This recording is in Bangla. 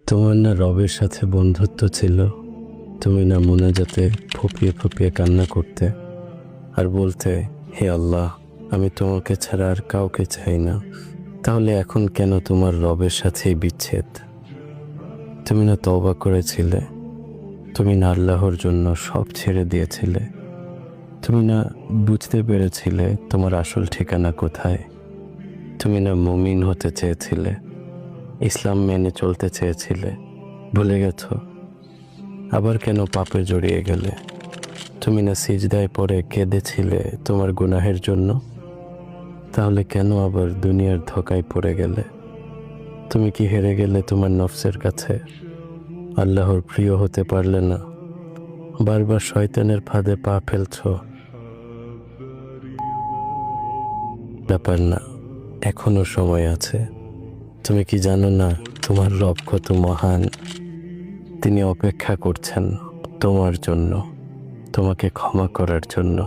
তোমার না রবের সাথে বন্ধুত্ব ছিল? তুমি না মোনাজাতে ফুঁপিয়ে ফুঁপিয়ে কান্না করতে আর বলতে, হে আল্লাহ, আমি তোমাকে ছাড়া আর কাউকে চাই না। তাহলে এখন কেন তোমার রবের সাথেই বিচ্ছেদ? তুমি না তওবা করেছিলে? তুমি না আল্লাহর জন্য সব ছেড়ে দিয়েছিলে? তুমি না বুঝতে পেরেছিলে তোমার আসল ঠিকানা কোথায়? তুমি না মুমিন হতে চেয়েছিলে, ইসলাম মেনে চলতে চেয়েছিলে? ভুলে গেছো? আবার কেন পাপে জড়িয়ে গেলে? তুমি না সিজদায় পড়ে কেঁদেছিলে তোমার গুনাহের জন্য? তাহলে কেন আবার দুনিয়ার ধোঁকায় পড়ে গেলে? তুমি কি হেরে গেলে তোমার নফসের কাছে? আল্লাহর প্রিয় হতে পারলে না? বারবার শয়তানের ফাঁদে পা ফেলছো? ব্যাপার না, এখনো সময় আছে। তুমি কি জানো না তোমার রব কত মহান? তিনি অপেক্ষা করছেন তোমার জন্য, তোমাকে ক্ষমা করার জন্য।